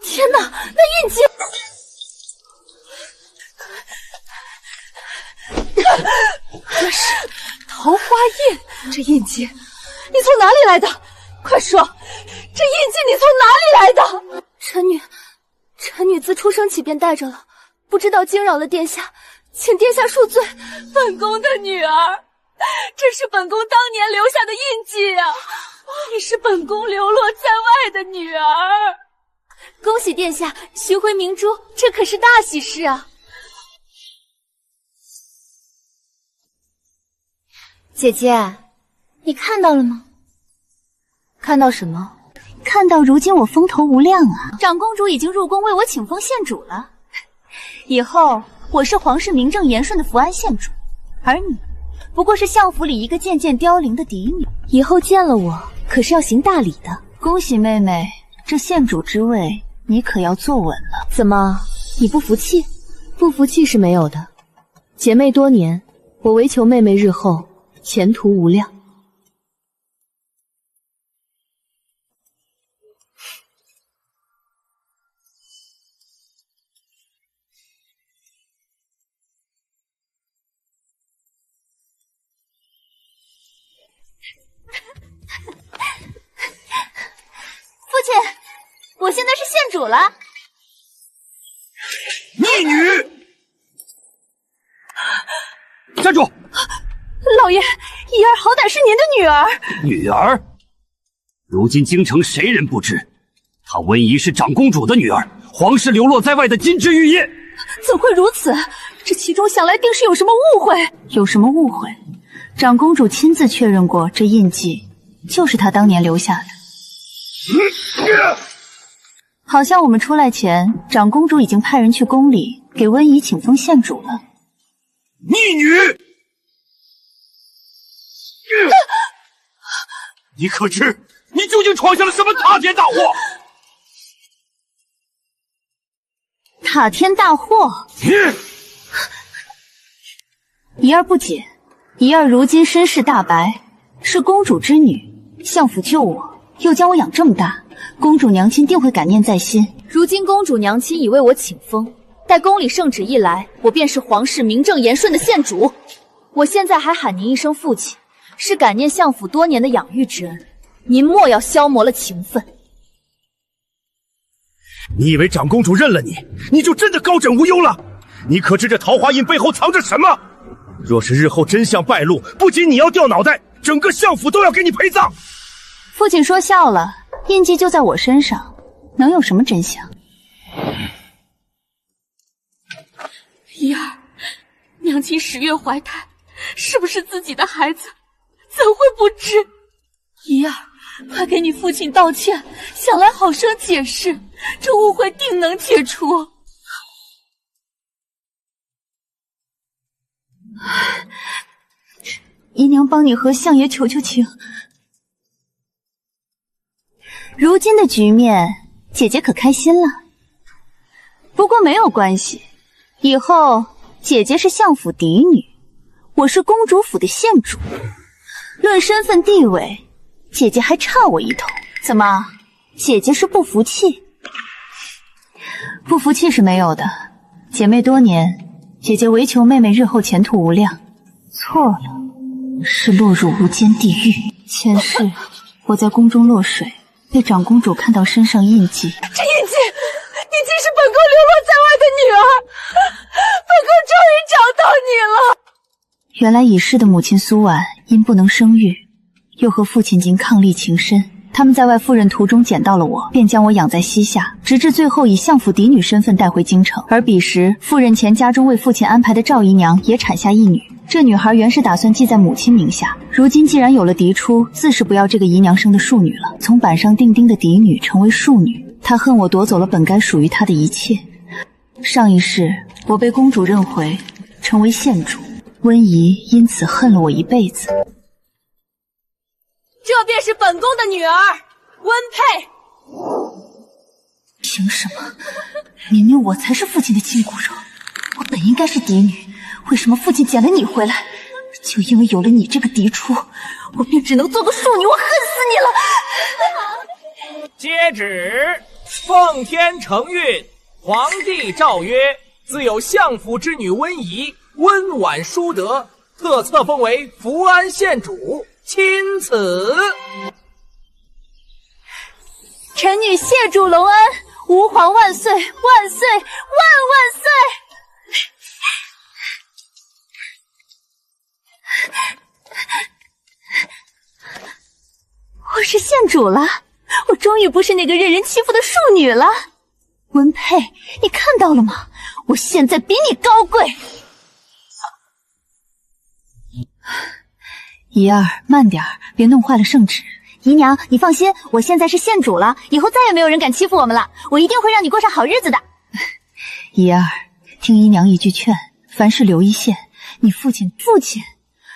天哪，那印记！这是桃花印，这印记你从哪里来的？快说，这印记你从哪里来的？臣女自出生起便带着了，不知道惊扰了殿下，请殿下恕罪。本宫的女儿，这是本宫当年留下的印记啊！你是本宫流落在外的女儿。恭喜殿下寻回明珠，这可是大喜事啊！姐姐，你看到了吗？看到什么？看到如今我风头无量啊！长公主已经入宫为我请封献主了，以后我是皇室名正言顺的福安献主，而你不过是相府里一个渐渐凋零的嫡女。以后见了我可是要行大礼的。恭喜妹妹，这献主之位你可要坐稳了。怎么，你不服气？不服气是没有的，姐妹多年，我唯求妹妹日后前途无量。父亲，我现在是献主了。逆女！站住！老爷，怡儿好歹是您的女儿。女儿？如今京城谁人不知，她温宜是长公主的女儿，皇室流落在外的金枝玉叶。怎会如此？这其中想来定是有什么误会。有什么误会？长公主亲自确认过，这印记就是她当年留下的。好像我们出来前，长公主已经派人去宫里给温宜请封献主了。逆女！你可知你究竟闯下了什么塌天大祸？塌天大祸！怡儿不解，怡儿如今身世大白，是公主之女，相府救我，又将我养这么大，公主娘亲定会感念在心。如今公主娘亲已为我请封，待宫里圣旨一来，我便是皇室名正言顺的献主。我现在还喊您一声父亲，是感念相府多年的养育之恩，您莫要消磨了情分。你以为长公主认了你，你就真的高枕无忧了？你可知这桃花印背后藏着什么？若是日后真相败露，不仅你要掉脑袋，整个相府都要给你陪葬。父亲说笑了，印记就在我身上，能有什么真相？怡儿，娘亲10月怀胎，是不是自己的孩子？怎会不知？怡儿，快给你父亲道歉，想来好生解释，这误会定能解除。姨娘帮你和相爷求求情。如今的局面，姐姐可开心了。不过没有关系，以后姐姐是相府嫡女，我是公主府的献主，论身份地位，姐姐还差我一头。怎么，姐姐是不服气？不服气是没有的，姐妹多年，姐姐唯求妹妹日后前途无量。错了，是落入无间地狱。前世我在宫中落水，被长公主看到身上印记。这印记是本宫流落在外的女儿，本宫终于找到你了。原来已逝的母亲苏婉因不能生育，又和父亲经伉俪情深，他们在外赴任途中捡到了我，便将我养在膝下，直至最后以相府嫡女身份带回京城。而彼时赴任前家中为父亲安排的赵姨娘也产下一女，这女孩原是打算记在母亲名下，如今既然有了嫡出，自是不要这个姨娘生的庶女了，从板上钉钉的嫡女成为庶女。她恨我夺走了本该属于她的一切。上一世我被公主认回，成为献主，温宜因此恨了我一辈子。这便是本宫的女儿温佩。凭什么？明明我才是父亲的亲骨肉，我本应该是嫡女，为什么父亲捡了你回来？就因为有了你这个嫡出，我便只能做个庶女，我恨死你了！接旨，奉天承运，皇帝诏曰：自有相府之女温宜，温婉淑德，特册封为福安县主，钦此。臣女谢主隆恩，吾皇万岁，万岁，万万岁！我是县主了，我终于不是那个任人欺负的庶女了。温佩，你看到了吗？我现在比你高贵。怡儿，慢点儿，别弄坏了圣旨。姨娘，你放心，我现在是县主了，以后再也没有人敢欺负我们了，我一定会让你过上好日子的。怡儿，听姨娘一句劝，凡事留一线。你父亲，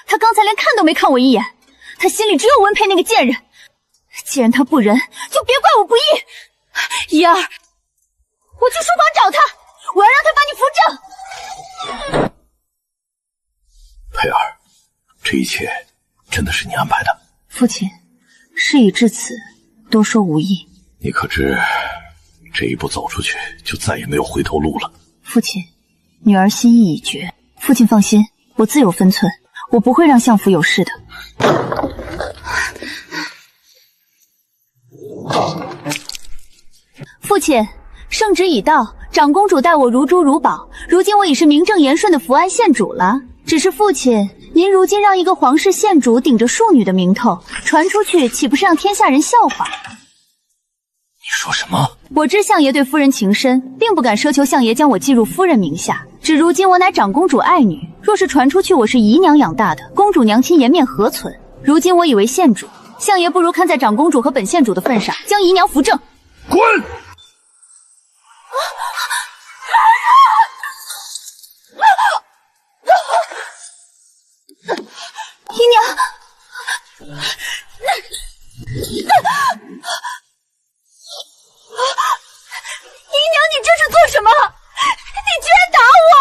他刚才连看都没看我一眼，他心里只有温佩那个贱人。既然他不仁，就别怪我不义。怡儿，我去书房找他，我要让他把你扶正。佩儿，这一切真的是你安排的？父亲，事已至此，多说无益。你可知，这一步走出去，就再也没有回头路了。父亲，女儿心意已决。父亲放心，我自有分寸，我不会让相府有事的。父亲，圣旨已到，长公主待我如珠如宝，如今我已是名正言顺的福安县主了。只是父亲，您如今让一个皇室县主顶着庶女的名头传出去，岂不是让天下人笑话？你说什么？我知相爷对夫人情深，并不敢奢求相爷将我记入夫人名下。只如今我乃长公主爱女，若是传出去我是姨娘养大的，公主娘亲颜面何存？如今我以为县主，相爷不如看在长公主和本县主的份上，将姨娘扶正。滚！姨娘，姨娘，你这是做什么？你居然打我！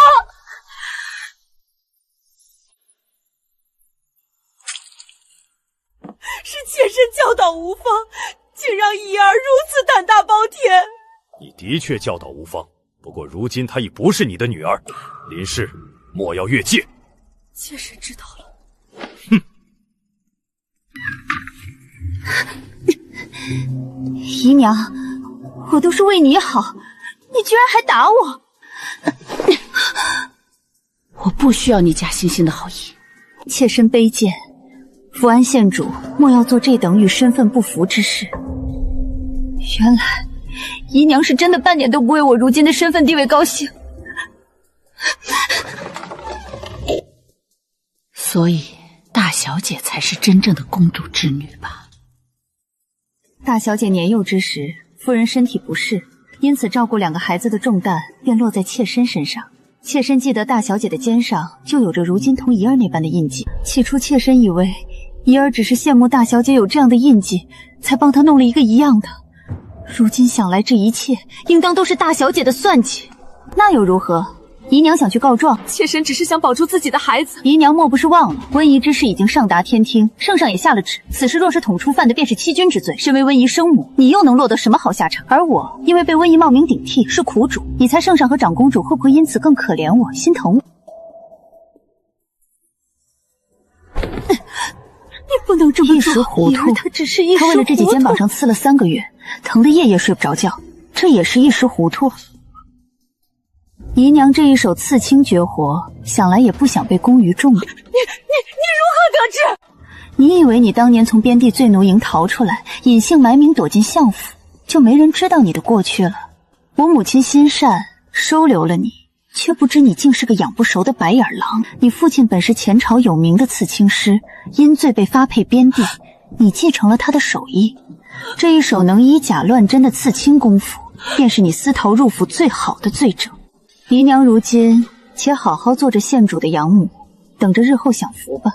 是妾身教导无方，竟让怡儿如此胆大包天。你的确教导无方，不过如今她已不是你的女儿，临事莫要越界。妾身知道了。哼！姨娘，我都是为你好，你居然还打我！我不需要你假惺惺的好意。妾身卑贱，福安县主莫要做这等与身份不符之事。原来姨娘是真的半点都不为我如今的身份地位高兴。所以大小姐才是真正的公主之女吧？大小姐年幼之时，夫人身体不适，因此照顾两个孩子的重担便落在妾身身上。妾身记得大小姐的肩上就有着如今同怡儿那般的印记。起初妾身以为怡儿只是羡慕大小姐有这样的印记，才帮她弄了一个一样的。如今想来，这一切应当都是大小姐的算计。那又如何？姨娘想去告状，妾身只是想保住自己的孩子。姨娘莫不是忘了，温宜之事已经上达天听，圣上也下了旨，此事若是捅出，犯的便是欺君之罪。身为温宜生母，你又能落得什么好下场？而我因为被温宜冒名顶替，是苦主，你猜圣上和长公主会不会因此更可怜我，心疼我？你不能这么做，一时糊涂，他只是一时糊涂。他为了这记肩膀上刺了3个月，疼得夜夜睡不着觉，这也是一时糊涂。姨娘这一手刺青绝活，想来也不想被公于众人。你如何得知？你以为你当年从边地醉奴营逃出来，隐姓埋名躲进相府，就没人知道你的过去了？我母亲心善，收留了你，却不知你竟是个养不熟的白眼狼。你父亲本是前朝有名的刺青师，因罪被发配边地，你继承了他的手艺。这一手能以假乱真的刺青功夫，便是你私逃入府最好的罪证。姨娘如今且好好做着县主的养母，等着日后享福吧。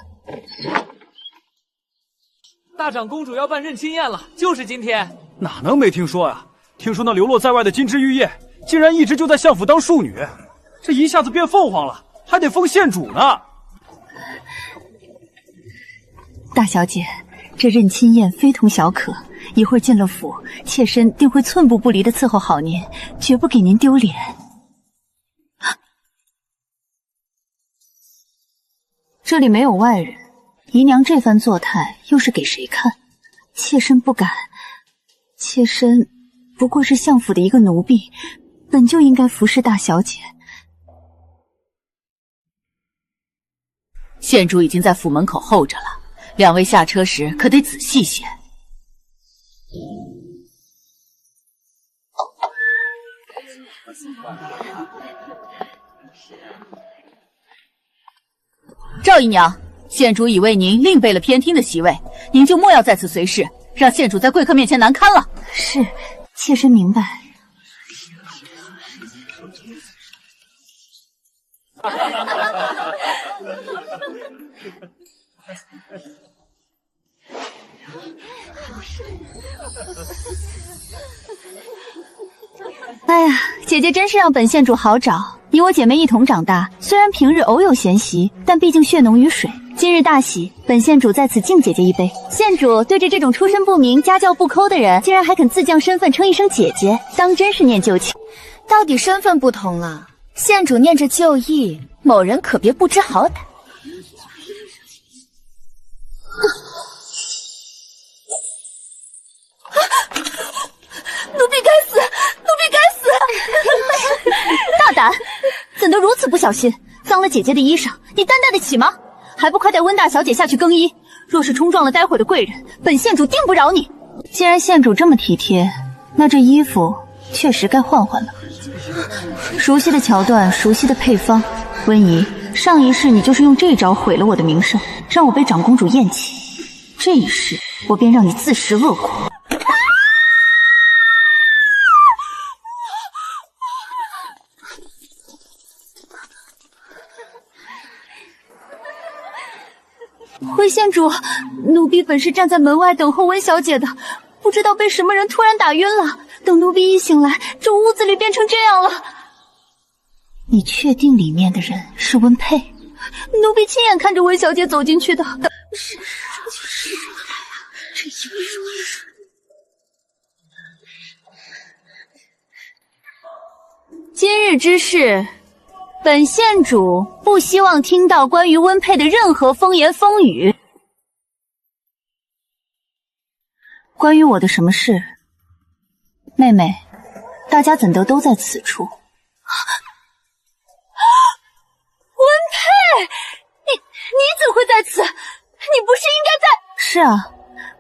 大长公主要办认亲宴了，就是今天。哪能没听说啊？听说那流落在外的金枝玉叶，竟然一直就在相府当庶女，这一下子变凤凰了，还得封县主呢。大小姐，这认亲宴非同小可，一会儿进了府，妾身定会寸步不离的伺候好您，绝不给您丢脸。这里没有外人，姨娘这番作态又是给谁看？妾身不敢，妾身不过是相府的一个奴婢，本就应该服侍大小姐。县主已经在府门口候着了，两位下车时可得仔细些。赵姨娘，县主已为您另备了偏厅的席位，您就莫要在此随侍，让县主在贵客面前难堪了。是，妾身明白。哎呀，姐姐真是让本县主好找。你我姐妹一同长大，虽然平日偶有嫌隙，但毕竟血浓于水。今日大喜，本县主在此敬姐姐一杯。县主对着这种出身不明、家教不抠的人，竟然还肯自降身份称一声姐姐，当真是念旧情。到底身份不同了，县主念着旧义，某人可别不知好歹。奴婢该死，奴婢该死！大胆，怎得如此不小心？脏了姐姐的衣裳，你担待得起吗？还不快带温大小姐下去更衣！若是冲撞了待会的贵人，本县主定不饶你！既然县主这么体贴，那这衣服确实该换换了。熟悉的桥段，熟悉的配方。温宜，上一世你就是用这招毁了我的名声，让我被长公主厌弃。这一世，我便让你自食恶果。回县主，奴婢本是站在门外等候温小姐的，不知道被什么人突然打晕了。等奴婢一醒来，这屋子里变成这样了。你确定里面的人是温佩？奴婢亲眼看着温小姐走进去的。是这一说。今日之事，本县主不希望听到关于温佩的任何风言风语。关于我的什么事？妹妹，大家怎得都在此处？温佩，你怎会在此？你不是应该在……是啊，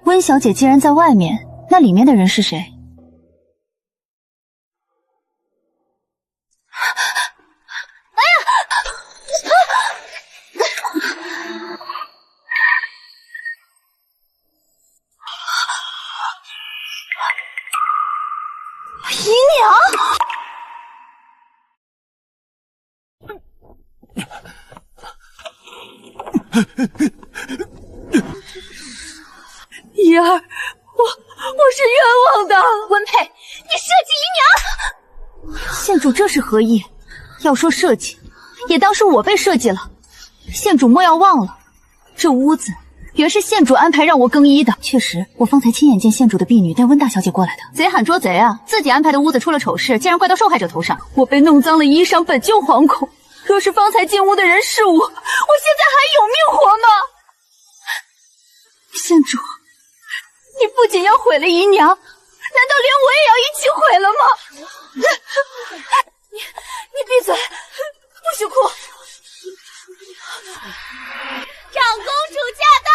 温小姐既然在外面，那里面的人是谁？姨娘，怡儿，我是冤枉的。温佩，你设计姨娘！县主这是何意？要说设计，也当是我被设计了。县主莫要忘了，这屋子原是县主安排让我更衣的。确实，我方才亲眼见县主的婢女带温大小姐过来的。贼喊捉贼啊！自己安排的屋子出了丑事，竟然怪到受害者头上。我被弄脏了衣裳，本就惶恐。若是方才进屋的人是我，我现在还有命活吗？县主，你不仅要毁了姨娘，难道连我也要一起毁了吗？你闭嘴，不许哭！长公主驾到！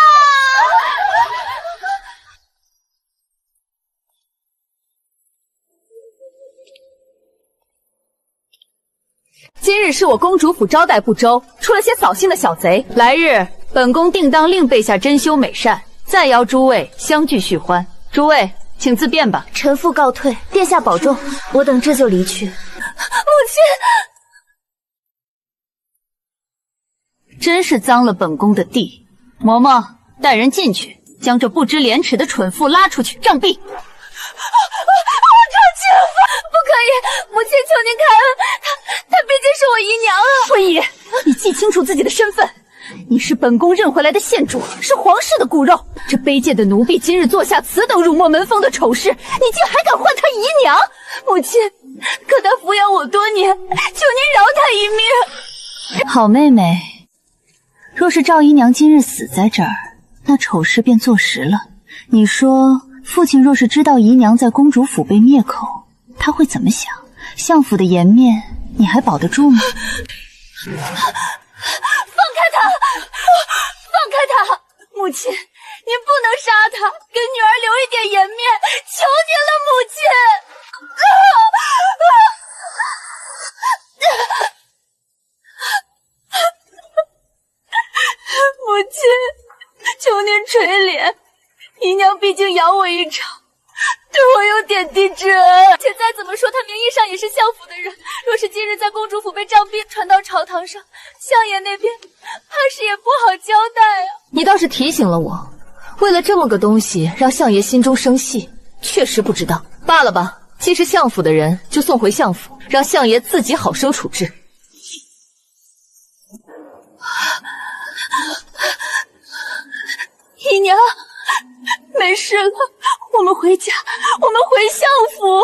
今日是我公主府招待不周，出了些扫兴的小贼。来日本宫定当令备下珍馐美膳，再邀诸位相聚续欢。诸位请自便吧。臣妇告退，殿下保重。我等这就离去。母亲，真是脏了本宫的地。嬷嬷，带人进去，将这不知廉耻的蠢妇拉出去杖毙。不可以，母亲求您开恩，她毕竟是我姨娘啊！温宜，你记清楚自己的身份，你是本宫认回来的县主，是皇室的骨肉。这卑贱的奴婢今日做下此等辱没门风的丑事，你竟还敢唤她姨娘！母亲，可他抚养我多年，求您饶他一命。好妹妹，若是赵姨娘今日死在这儿，那丑事便坐实了。你说，父亲若是知道姨娘在公主府被灭口，他会怎么想？相府的颜面，你还保得住吗？放开他！放开他！母亲，您不能杀他，给女儿留一点颜面，求您了，母亲！母亲，求您垂怜，姨娘毕竟养我一场，对我有点滴之恩，且再怎么说，她名义上也是相府的人。若是今日在公主府被杖毙，传到朝堂上，相爷那边怕是也不好交代啊。你倒是提醒了我，为了这么个东西，让相爷心中生气，确实不值当。罢了吧，既是相府的人，就送回相府，让相爷自己好生处置。姨娘，没事了，我们回家，我们回相府。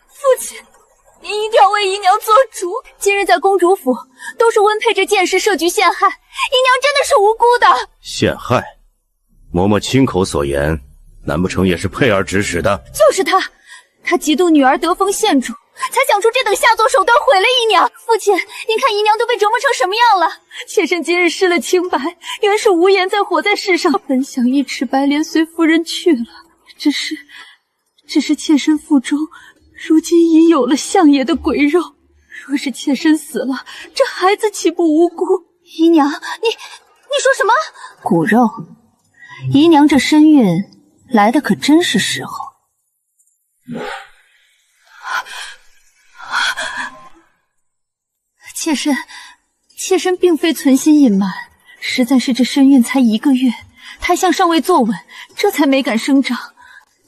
父亲，您一定要为姨娘做主。今日在公主府，都是温佩这剑士设局陷害，姨娘真的是无辜的。陷害？嬷嬷亲口所言，难不成也是佩儿指使的？就是他，他嫉妒女儿得封县主，才想出这等下作手段毁了姨娘。父亲，您看姨娘都被折磨成什么样了？妾身今日失了清白，原是无颜再活在世上，本想一尺白莲随夫人去了，只是妾身腹中如今已有了相爷的鬼肉，若是妾身死了，这孩子岂不无辜？姨娘，你说什么？骨肉？姨娘这身孕来的可真是时候。妾身并非存心隐瞒，实在是这身孕才1个月，胎相尚未坐稳，这才没敢声张。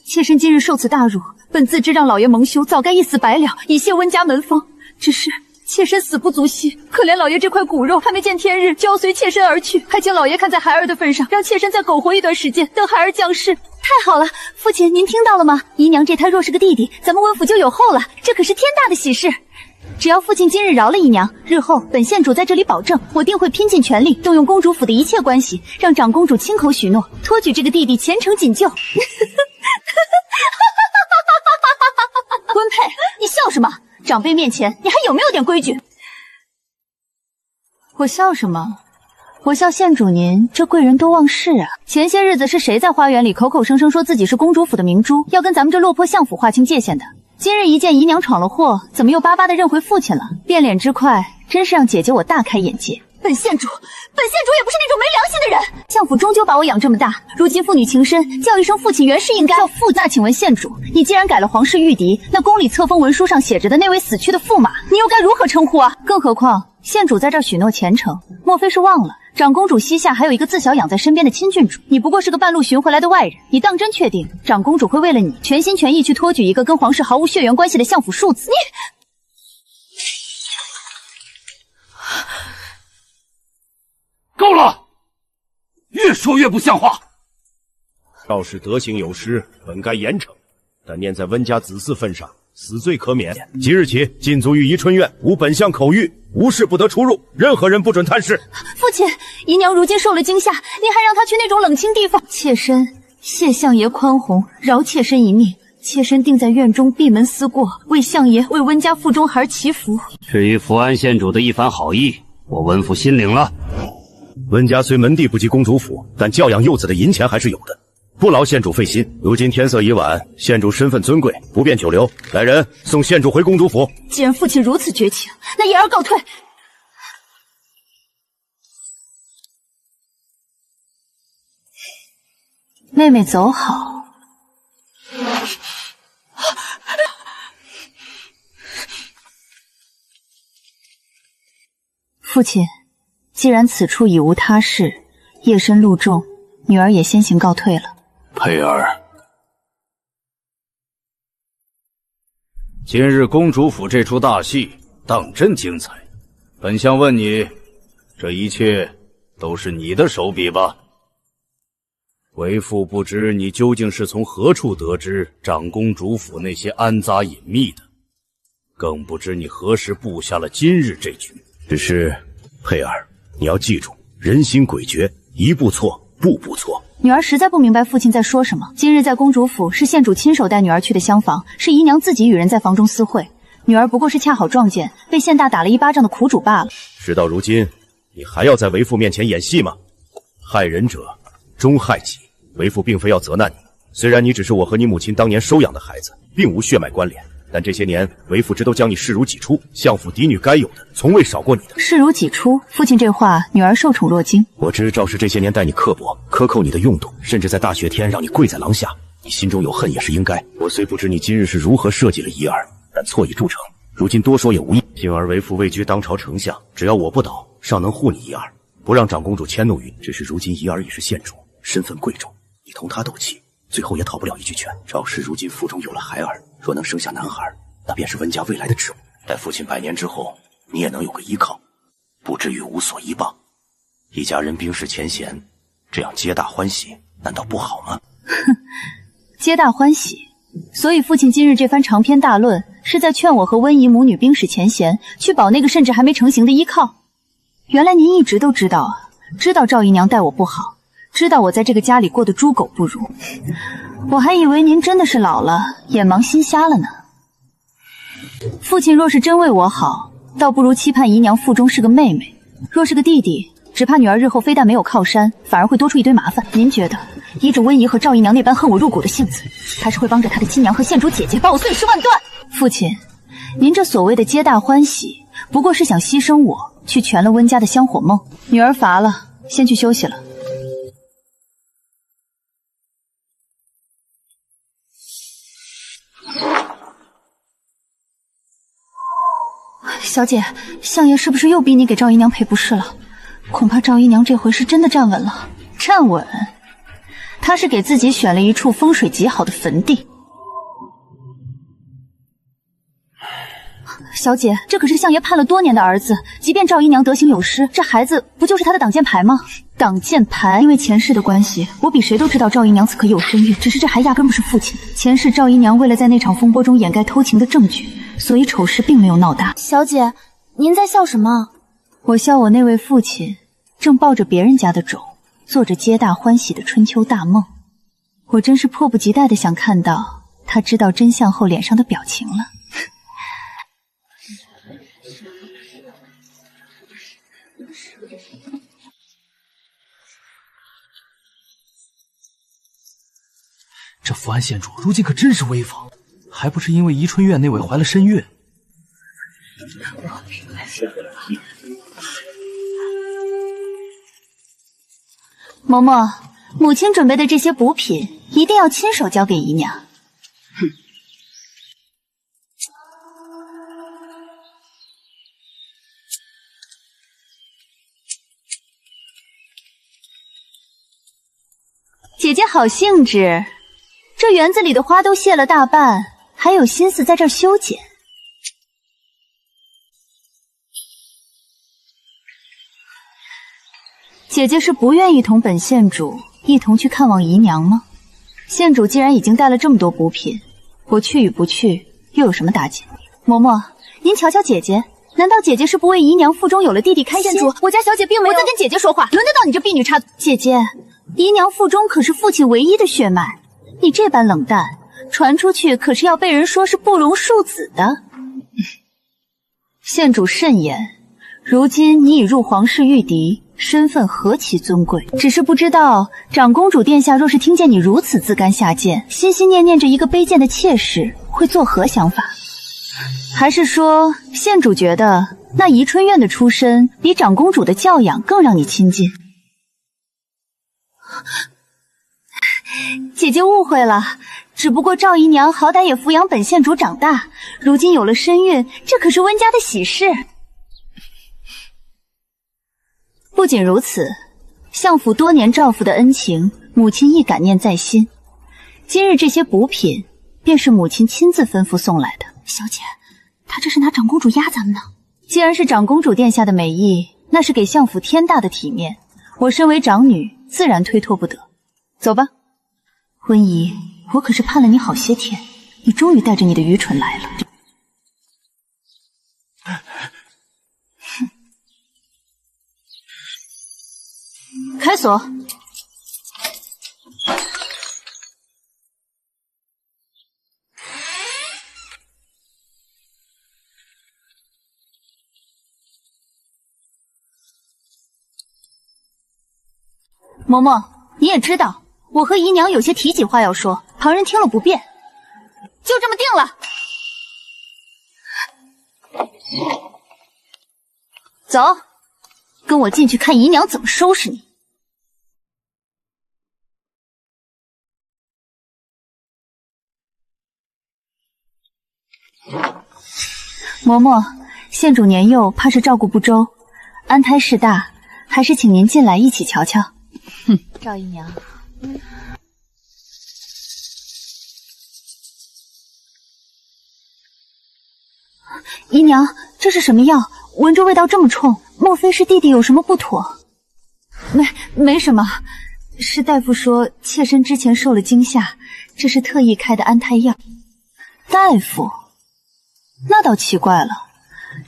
妾身今日受此大辱，本自知让老爷蒙羞，早该一死百了，以谢温家门风。只是妾身死不足惜，可怜老爷这块骨肉还没见天日，就要随妾身而去，还请老爷看在孩儿的份上，让妾身再苟活一段时间，等孩儿降世。太好了，父亲您听到了吗？姨娘这胎若是个弟弟，咱们温府就有后了，这可是天大的喜事。只要父亲今日饶了姨娘，日后本县主在这里保证，我定会拼尽全力，动用公主府的一切关系，让长公主亲口许诺，托举这个弟弟前程锦绣。温佩，你笑什么？长辈面前，你还有没有点规矩？我笑什么？我笑县主您这贵人多忘事啊！前些日子是谁在花园里口口声声说自己是公主府的明珠，要跟咱们这落魄相府划清界限的？今日一见姨娘闯了祸，怎么又巴巴的认回父亲了？变脸之快，真是让姐姐我大开眼界。本县主也不是那种没良心的人，相府终究把我养这么大，如今父女情深，叫一声父亲原是应该。叫父那请问县主，你既然改了皇室御敌，那宫里册封文书上写着的那位死去的驸马，你又该如何称呼啊？更何况县主在这儿许诺前程，莫非是忘了长公主膝下还有一个自小养在身边的亲郡主？你不过是个半路寻回来的外人，你当真确定长公主会为了你全心全意去托举一个跟皇室毫无血缘关系的相府庶子？够了，越说越不像话。赵氏德行有失，本该严惩，但念在温家子嗣份上，死罪可免。即日起，禁足于宜春院，无本相口谕，无事不得出入，任何人不准探视。父亲，姨娘如今受了惊吓，您还让她去那种冷清地方？妾身谢相爷宽宏，饶妾身一命。妾身定在院中闭门思过，为相爷、为温家腹中孩祈福。至于福安县主的一番好意，我温府心领了。温家虽门第不及公主府，但教养幼子的银钱还是有的，不劳县主费心。如今天色已晚，县主身份尊贵，不便久留。来人，送县主回公主府。既然父亲如此绝情，那言儿告退。妹妹走好。父亲，既然此处已无他事，夜深路重，女儿也先行告退了。佩儿，今日公主府这出大戏当真精彩。本相问你，这一切都是你的手笔吧？为父不知你究竟是从何处得知长公主府那些安杂隐秘的，更不知你何时布下了今日这局。只是，佩儿，你要记住，人心诡谲，一步错，步步错。女儿实在不明白父亲在说什么。今日在公主府是县主亲手带女儿去的厢房，是姨娘自己与人在房中私会，女儿不过是恰好撞见，被县大打了一巴掌的苦主罢了。事到如今，你还要在为父面前演戏吗？害人者终害己，为父并非要责难你。虽然你只是我和你母亲当年收养的孩子，并无血脉关联，但这些年为父只都将你视如己出，相府嫡女该有的，从未少过你的。视如己出，父亲这话，女儿受宠若惊。我知赵氏这些年待你刻薄，克扣你的用度，甚至在大雪天让你跪在廊下，你心中有恨也是应该。我虽不知你今日是如何设计了怡儿，但错已铸成，如今多说也无益。幸而为父位居当朝丞相，只要我不倒，尚能护你怡儿，不让长公主迁怒于你。只是如今怡儿已是县主，身份贵重，你同她斗气，最后也讨不了一句劝。赵氏如今腹中有了孩儿，若能生下男孩，那便是温家未来的指望。待父亲100年之后，你也能有个依靠，不至于无所依傍。一家人冰释前嫌，这样皆大欢喜，难道不好吗？哼，皆大欢喜。所以父亲今日这番长篇大论，是在劝我和温姨母女冰释前嫌，去保那个甚至还没成型的依靠。原来您一直都知道啊，知道赵姨娘待我不好，知道我在这个家里过得猪狗不如。我还以为您真的是老了，眼盲心瞎了呢。父亲若是真为我好，倒不如期盼姨娘腹中是个妹妹；若是个弟弟，只怕女儿日后非但没有靠山，反而会多出一堆麻烦。您觉得，依着温姨和赵姨娘那般恨我入骨的性子，还是会帮着她的亲娘和县主姐姐把我碎尸万段？父亲，您这所谓的皆大欢喜，不过是想牺牲我，去全了温家的香火梦。女儿乏了，先去休息了。小姐，相爷是不是又逼你给赵姨娘赔不是了？恐怕赵姨娘这回是真的站稳了。站稳？她是给自己选了一处风水极好的坟地。小姐，这可是相爷盼了多年的儿子，即便赵姨娘德行有失，这孩子不就是他的挡箭牌吗？挡箭牌？因为前世的关系，我比谁都知道赵姨娘此刻有身孕，只是这还压根不是父亲。前世赵姨娘为了在那场风波中掩盖偷情的证据，所以丑事并没有闹大。小姐，您在笑什么？我笑我那位父亲正抱着别人家的种，做着皆大欢喜的春秋大梦。我真是迫不及待的想看到他知道真相后脸上的表情了。这福安县主如今可真是威风，还不是因为宜春院那位怀了身孕。嬷嬷，母亲准备的这些补品一定要亲手交给姨娘。姐姐好兴致，这园子里的花都谢了大半，还有心思在这儿修剪。姐姐是不愿意同本县主一同去看望姨娘吗？县主既然已经带了这么多补品，我去与不去又有什么大解？嬷嬷，您瞧瞧姐姐，难道姐姐是不为姨娘腹中有了弟弟开心？县主，我家小姐并没有。我在跟姐姐说话，轮得到你这婢女插嘴？姐姐，姨娘腹中可是父亲唯一的血脉，你这般冷淡，传出去可是要被人说是不容庶子的。县主慎言，如今你已入皇室御敌，身份何其尊贵，只是不知道长公主殿下若是听见你如此自甘下贱，心心念念着一个卑贱的妾室，会作何想法？还是说县主觉得那宜春院的出身比长公主的教养更让你亲近？姐姐误会了，只不过赵姨娘好歹也抚养本县主长大，如今有了身孕，这可是温家的喜事。不仅如此，相府多年照拂的恩情，母亲亦感念在心。今日这些补品，便是母亲亲自吩咐送来的。小姐，她这是拿长公主压咱们呢。既然是长公主殿下的美意，那是给相府天大的体面。我身为长女，自然推脱不得。走吧。温仪，我可是盼了你好些天，你终于带着你的愚蠢来了。开锁。嬷嬷，你也知道，我和姨娘有些体己话要说，旁人听了不便，就这么定了。走，跟我进去看姨娘怎么收拾你。嬷嬷，县主年幼，怕是照顾不周，安胎事大，还是请您进来一起瞧瞧。哼，赵姨娘，姨娘，这是什么药？闻着味道这么冲，莫非是弟弟有什么不妥？没什么，是大夫说妾身之前受了惊吓，这是特意开的安胎药。大夫？那倒奇怪了，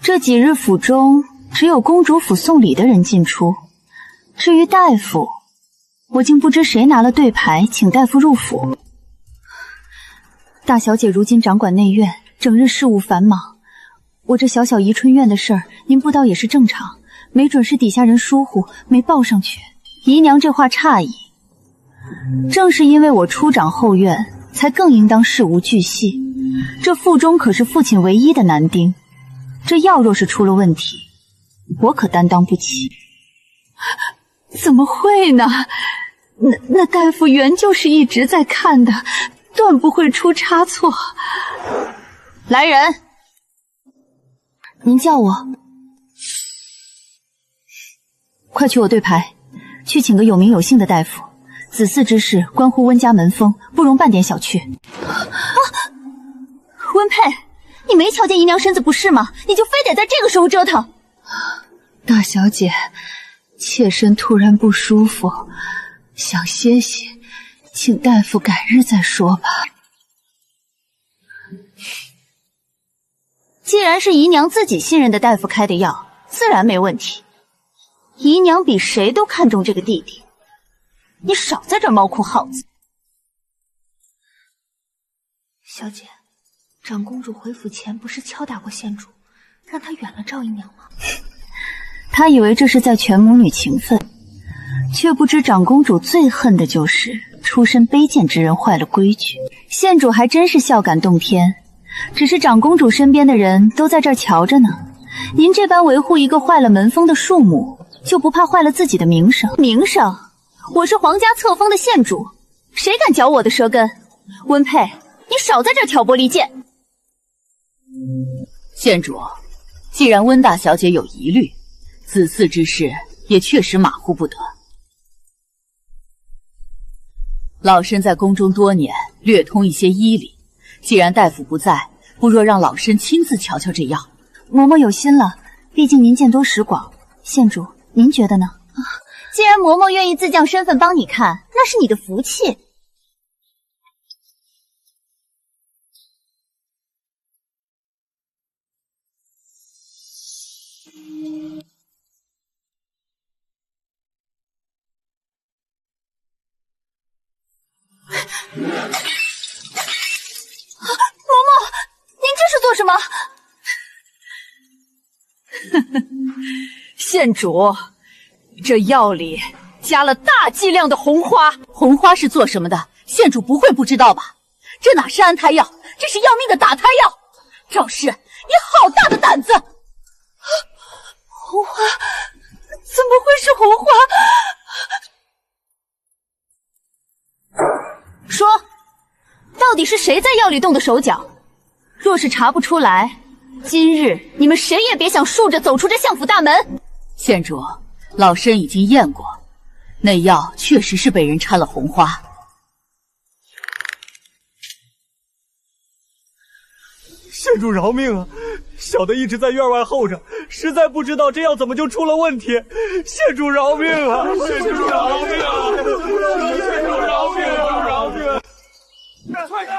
这几日府中只有公主府送礼的人进出，至于大夫，我竟不知谁拿了对牌请大夫入府。大小姐如今掌管内院，整日事务繁忙，我这小小宜春院的事儿，您不道也是正常，没准是底下人疏忽没报上去。姨娘这话诧异，正是因为我出掌后院，才更应当事无巨细。这腹中可是父亲唯一的男丁，这药若是出了问题，我可担当不起。怎么会呢？那大夫原就是一直在看的，断不会出差错。来人，您叫我，快去我对牌，去请个有名有姓的大夫。子嗣之事关乎温家门风，不容半点小觑。温佩，你没瞧见姨娘身子不适吗？你就非得在这个时候折腾？大小姐，妾身突然不舒服，想歇歇，请大夫改日再说吧。既然是姨娘自己信任的大夫开的药，自然没问题。姨娘比谁都看重这个弟弟，你少在这儿猫哭耗子。小姐，长公主回府前不是敲打过县主，让她远了赵姨娘吗？她以为这是在全母女情分，却不知长公主最恨的就是出身卑贱之人坏了规矩。县主还真是孝感动天，只是长公主身边的人都在这儿瞧着呢。您这般维护一个坏了门风的庶母，就不怕坏了自己的名声？名声？我是皇家册封的县主，谁敢嚼我的舌根？温佩，你少在这儿挑拨离间。县主，既然温大小姐有疑虑，子嗣之事也确实马虎不得。老身在宫中多年，略通一些医理。既然大夫不在，不若让老身亲自瞧瞧这药。嬷嬷有心了，毕竟您见多识广。县主，您觉得呢？既然嬷嬷愿意自降身份帮你看，那是你的福气。嬷嬷，您这是做什么？县主，这药里加了大剂量的红花。红花是做什么的？县主不会不知道吧？这哪是安胎药，这是要命的打胎药！赵氏，你好大的胆子！红花？怎么会是红花？说，到底是谁在药里动的手脚？若是查不出来，今日你们谁也别想竖着走出这相府大门。县主，老身已经验过，那药确实是被人掺了红花。县主饶命啊！小的一直在院外候着，实在不知道这药怎么就出了问题。县主饶命啊！县主饶命啊！县主饶命啊！饶命啊！快点！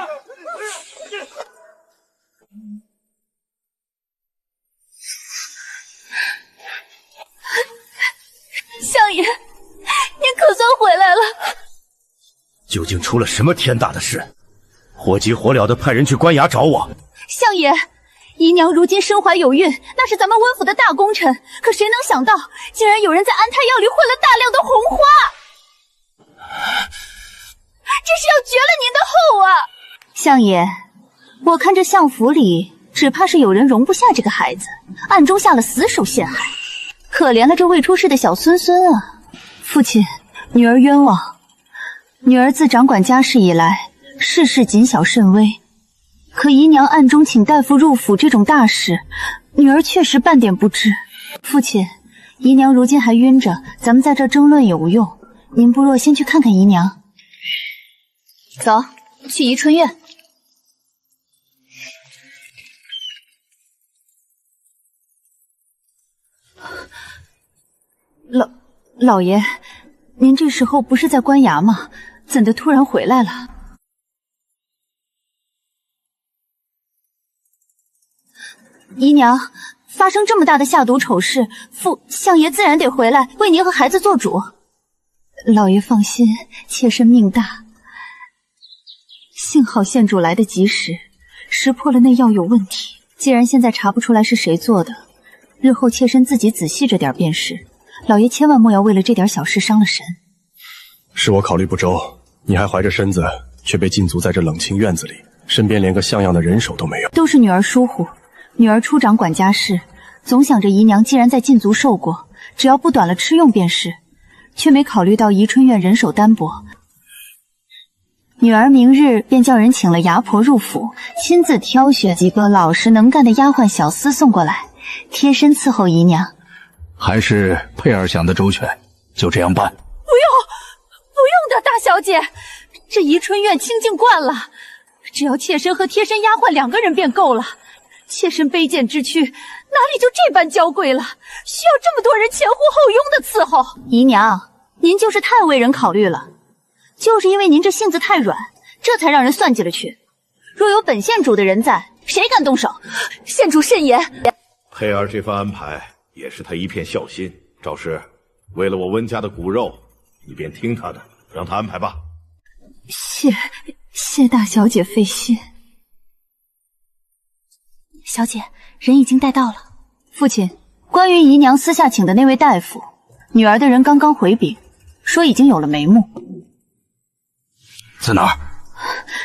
相爷，您可算回来了。究竟出了什么天大的事？火急火燎的派人去官衙找我。相爷，姨娘如今身怀有孕，那是咱们温府的大功臣。可谁能想到，竟然有人在安胎药里混了大量的红花，这是要绝了您的后啊！相爷，我看这相府里只怕是有人容不下这个孩子，暗中下了死手陷害。可怜了这未出世的小孙孙啊！父亲，女儿冤枉。女儿自掌管家事以来，事事谨小慎微。可姨娘暗中请大夫入府这种大事，女儿确实半点不知。父亲，姨娘如今还晕着，咱们在这争论也无用。您不若先去看看姨娘。走，去宜春院。老爷，您这时候不是在官衙吗？怎的突然回来了？姨娘，发生这么大的下毒丑事，相爷自然得回来为您和孩子做主。老爷放心，妾身命大。幸好县主来得及时，识破了那药有问题。既然现在查不出来是谁做的，日后妾身自己仔细着点便是。老爷千万莫要为了这点小事伤了神。是我考虑不周，你还怀着身子，却被禁足在这冷清院子里，身边连个像样的人手都没有。都是女儿疏忽，女儿出掌管家事，总想着姨娘既然在禁足受过，只要不短了吃用便是，却没考虑到宜春院人手单薄。女儿明日便叫人请了牙婆入府，亲自挑选几个老实能干的丫鬟小厮送过来，贴身伺候姨娘。还是佩儿想的周全，就这样办。不用的，大小姐，这宜春院清静惯了，只要妾身和贴身丫鬟2个人便够了。妾身卑贱之躯，哪里就这般娇贵了？需要这么多人前呼后拥的伺候？姨娘，您就是太为人考虑了，就是因为您这性子太软，这才让人算计了去。若有本县主的人在，谁敢动手？县主慎言。佩儿这番安排也是他一片孝心。赵氏，为了我温家的骨肉，你便听他的，让他安排吧。谢大小姐费心。小姐，人已经带到了。父亲，关于姨娘私下请的那位大夫，女儿的人刚刚回禀，说已经有了眉目。在哪儿？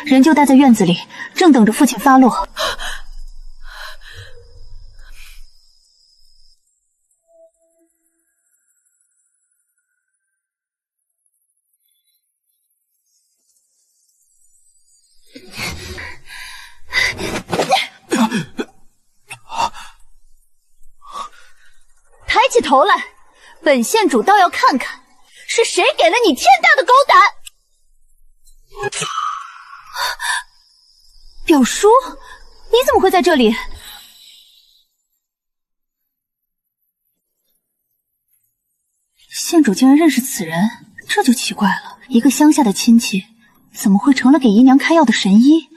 人就待在院子里，正等着父亲发落。抬起头来，本县主倒要看看是谁给了你天大的狗胆！表叔，你怎么会在这里？县主竟然认识此人，这就奇怪了。一个乡下的亲戚，怎么会成了给姨娘开药的神医？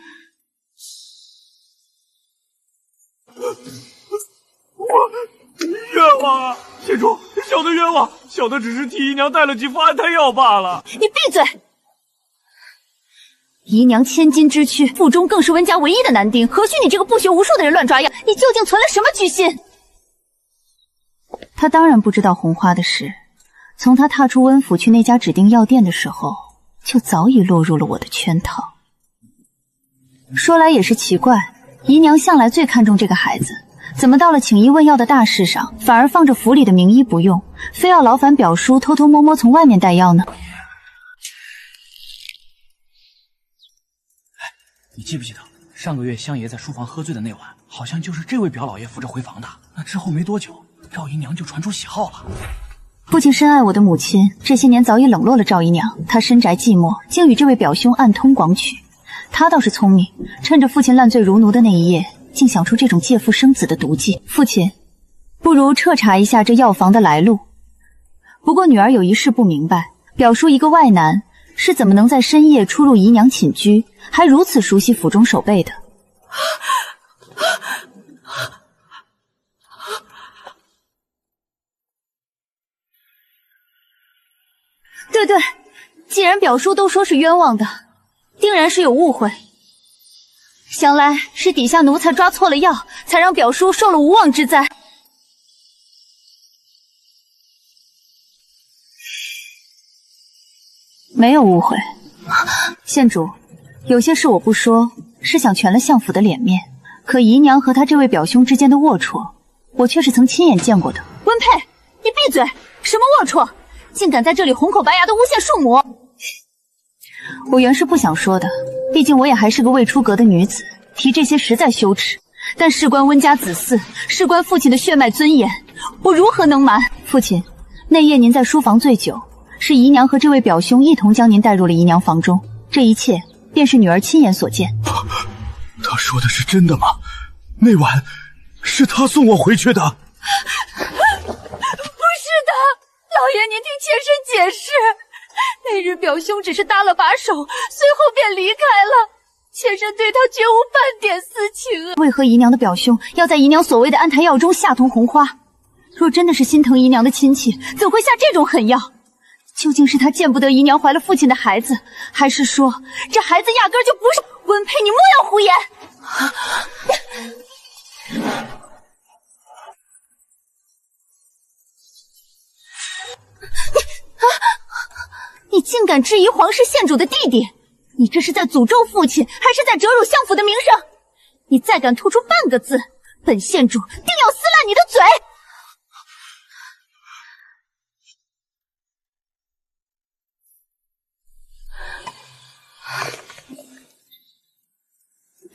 冤枉啊！县主，小的冤枉，小的只是替姨娘带了几副安胎药罢了。你闭嘴！姨娘千金之躯，腹中更是温家唯一的男丁，何须你这个不学无术的人乱抓药？你究竟存了什么居心？他当然不知道红花的事，从他踏出温府去那家指定药店的时候，就早已落入了我的圈套。说来也是奇怪，姨娘向来最看重这个孩子，怎么到了请医问药的大事上，反而放着府里的名医不用，非要劳烦表叔偷偷摸摸从外面带药呢？你记不记得上个月香爷在书房喝醉的那晚，好像就是这位表老爷扶着回房的。那之后没多久，赵姨娘就传出喜号了。父亲深爱我的母亲，这些年早已冷落了赵姨娘。他深宅寂寞，竟与这位表兄暗通广曲。他倒是聪明，趁着父亲烂醉如奴的那一夜，竟想出这种借腹生子的毒计。父亲，不如彻查一下这药房的来路。不过女儿有一事不明白，表叔一个外男，是怎么能在深夜出入姨娘寝居，还如此熟悉府中守备的？对，既然表叔都说是冤枉的，定然是有误会。想来是底下奴才抓错了药，才让表叔受了无妄之灾。没有误会，县主，有些事我不说，是想全了相府的脸面。可姨娘和他这位表兄之间的龌龊，我却是曾亲眼见过的。温佩，你闭嘴！什么龌龊？竟敢在这里红口白牙的诬陷庶母！我原是不想说的，毕竟我也还是个未出阁的女子，提这些实在羞耻。但事关温家子嗣，事关父亲的血脉尊严，我如何能瞒？父亲，那夜您在书房醉酒，是姨娘和这位表兄一同将您带入了姨娘房中，这一切便是女儿亲眼所见。他说的是真的吗？那晚是他送我回去的？不是的，老爷您听妾身解释，那日表兄只是搭了把手，随后便离开了，妾身对他绝无半点私情。为何姨娘的表兄要在姨娘所谓的安胎药中下同红花？若真的是心疼姨娘的亲戚，怎会下这种狠药？究竟是他见不得姨娘怀了父亲的孩子，还是说这孩子压根就不是？温佩，你莫要胡言！你竟敢质疑皇室县主的弟弟，你这是在诅咒父亲，还是在折辱相府的名声？你再敢吐出半个字，本县主定要撕烂你的嘴！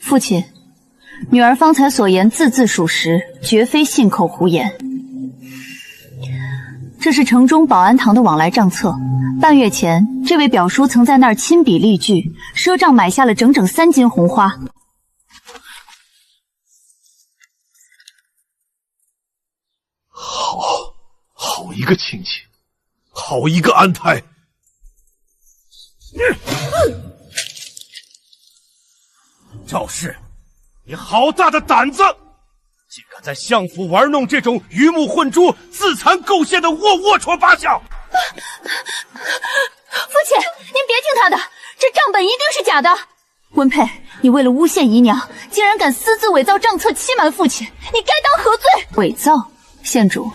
父亲，女儿方才所言字字属实，绝非信口胡言。这是城中保安堂的往来账册，半月前，这位表叔曾在那儿亲笔立据，赊账买下了整整3斤红花。好一个亲戚，好一个安胎！赵氏，你好大的胆子，竟敢在相府玩弄这种鱼目混珠、自残构陷的龌龊八项！父亲，您别听他的，这账本一定是假的。温佩，你为了诬陷姨娘，竟然敢私自伪造账册，欺瞒父亲，你该当何罪？伪造？县主，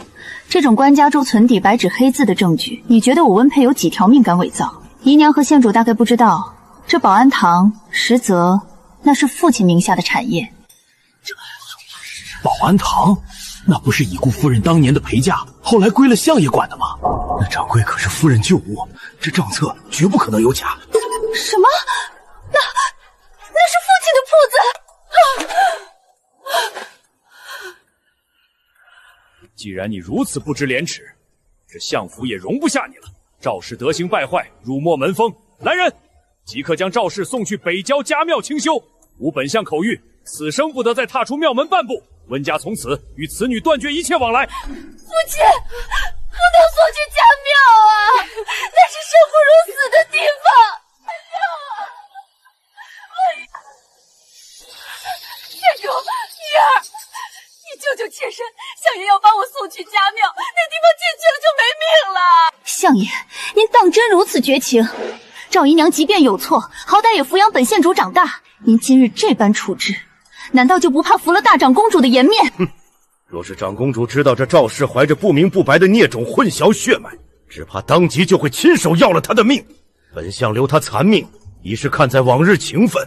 这种官家中存底白纸黑字的证据，你觉得我温佩有几条命敢伪造？姨娘和县主大概不知道，这保安堂实则那是父亲名下的产业。保安堂，那不是已故夫人当年的陪嫁，后来归了相爷管的吗？那掌柜可是夫人旧物，这账册绝不可能有假。什么？那是父亲的铺子！既然你如此不知廉耻，这相府也容不下你了。赵氏德行败坏，辱没门风，来人，即刻将赵氏送去北郊家庙清修。吾本相口谕，此生不得再踏出庙门半步。温家从此与此女断绝一切往来。父亲，不能送去家庙啊，那是生不如死的地方。县主，女儿，你救救妾身，相爷要把我送去家庙，那地方进去了就没命了。相爷，您当真如此绝情？赵姨娘即便有错，好歹也抚养本县主长大，您今日这般处置，难道就不怕服了大长公主的颜面？若是长公主知道这赵氏怀着不明不白的孽种混淆血脉，只怕当即就会亲手要了她的命。本相留她残命，已是看在往日情分。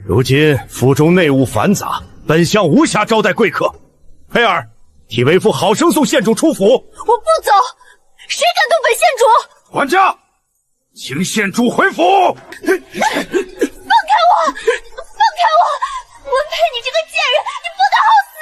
如今府中内务繁杂，本相无暇招待贵客。佩儿，替为父好生送县主出府。我不走，谁敢动本县主？管家，请县主回府。放开我！温佩，你这个贱人，你不得好死！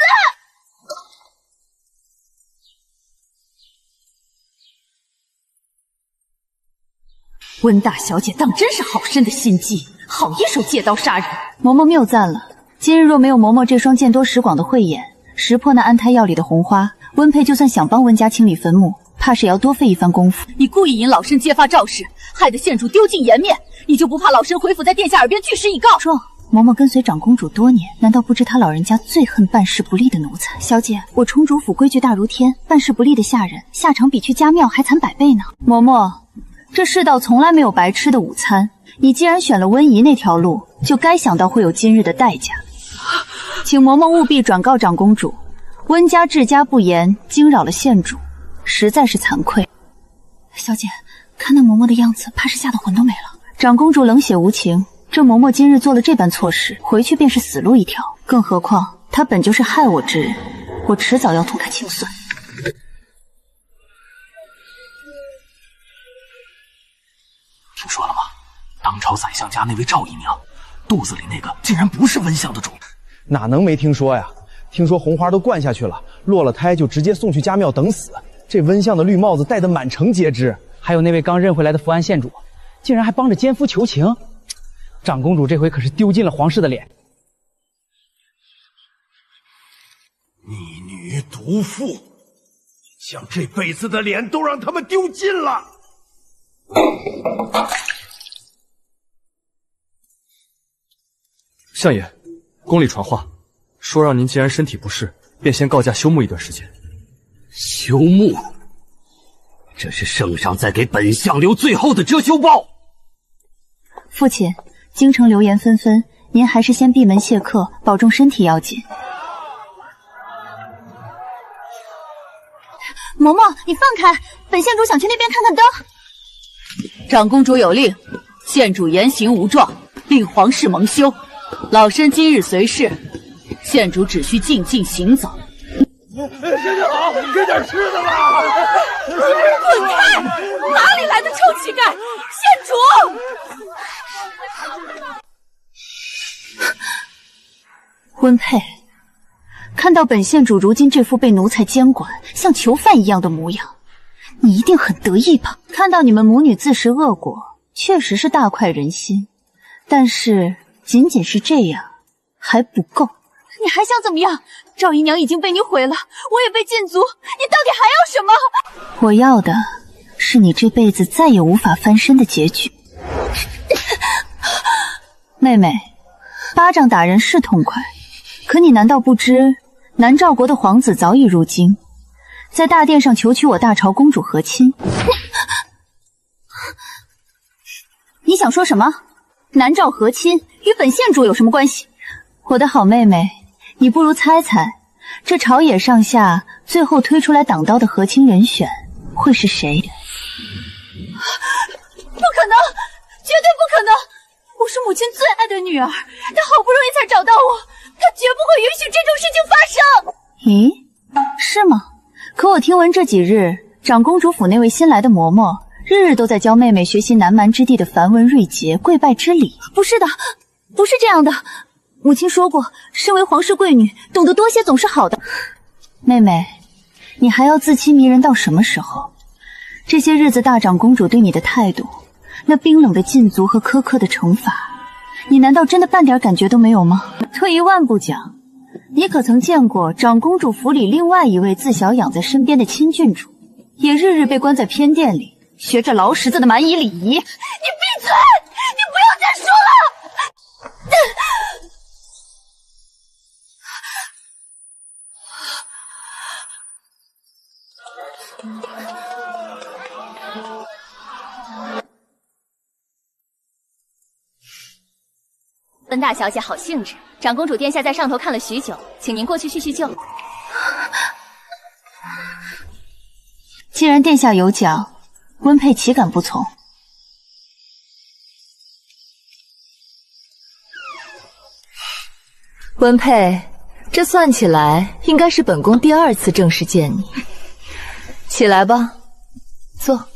温大小姐当真是好深的心机，好一手借刀杀人。嬷嬷谬赞了，今日若没有嬷嬷这双见多识广的慧眼，识破那安胎药里的红花，温佩就算想帮温家清理坟墓，怕是也要多费一番功夫。你故意引老身揭发赵氏，害得县主丢尽颜面，你就不怕老身回府在殿下耳边据实以告？壮，嬷嬷跟随长公主多年，难道不知他老人家最恨办事不力的奴才？小姐，我冲主府规矩大如天，办事不力的下人，下场比去家庙还惨100倍呢。嬷嬷，这世道从来没有白吃的午餐，你既然选了温宜那条路，就该想到会有今日的代价。请嬷嬷务必转告长公主，温家治家不严，惊扰了县主，实在是惭愧。小姐，看那嬷嬷的样子，怕是吓得魂都没了。长公主冷血无情，这嬷嬷今日做了这般错事，回去便是死路一条。更何况她本就是害我之人，我迟早要同她清算。听说了吗？当朝宰相家那位赵姨娘，肚子里那个竟然不是温相的主。哪能没听说呀？听说红花都灌下去了，落了胎就直接送去家庙等死。这温相的绿帽子戴得满城皆知。还有那位刚认回来的福安县主，竟然还帮着奸夫求情。长公主这回可是丢尽了皇室的脸。逆女毒妇，将这辈子的脸都让他们丢尽了。相爷，宫里传话，说让您既然身体不适，便先告假休沐一段时间。休沐？这是圣上在给本相留最后的遮羞包。父亲，京城流言纷纷，您还是先闭门谢客，保重身体要紧。嬷嬷，你放开，本县主想去那边看看灯。长公主有令，县主言行无状，令皇室蒙羞。老身今日随侍，县主只需静静行走。先生好，给点吃的吧！滚开！哪里来的臭乞丐？县主！温佩，看到本县主如今这副被奴才监管，像囚犯一样的模样，你一定很得意吧？看到你们母女自食恶果，确实是大快人心。但是仅仅是这样还不够。你还想怎么样？赵姨娘已经被你毁了，我也被禁足，你到底还要什么？我要的是你这辈子再也无法翻身的结局。妹妹，巴掌打人是痛快，可你难道不知南诏国的皇子早已入京，在大殿上求娶我大朝公主和亲？你想说什么？南诏和亲与本县主有什么关系？我的好妹妹，你不如猜猜，这朝野上下最后推出来挡刀的和亲人选会是谁？不可能，绝对不可能！我是母亲最爱的女儿，她好不容易才找到我，她绝不会允许这种事情发生。咦，是吗？可我听闻这几日长公主府那位新来的嬷嬷，日日都在教妹妹学习南蛮之地的繁文缛节、跪拜之礼。不是的，不是这样的。母亲说过，身为皇室贵女，懂得多些总是好的。妹妹，你还要自欺迷人到什么时候？这些日子大长公主对你的态度，那冰冷的禁足和苛刻的惩罚，你难道真的半点感觉都没有吗？退一万步讲，你可曾见过长公主府里另外一位自小养在身边的亲郡主，也日日被关在偏殿里，学着劳什子的蛮夷礼仪？你闭嘴！你不要再说了！温大小姐好兴致，长公主殿下在上头看了许久，请您过去叙叙旧。既然殿下有讲，温佩岂敢不从？温佩，这算起来应该是本宫第2次正式见你。起来吧，坐。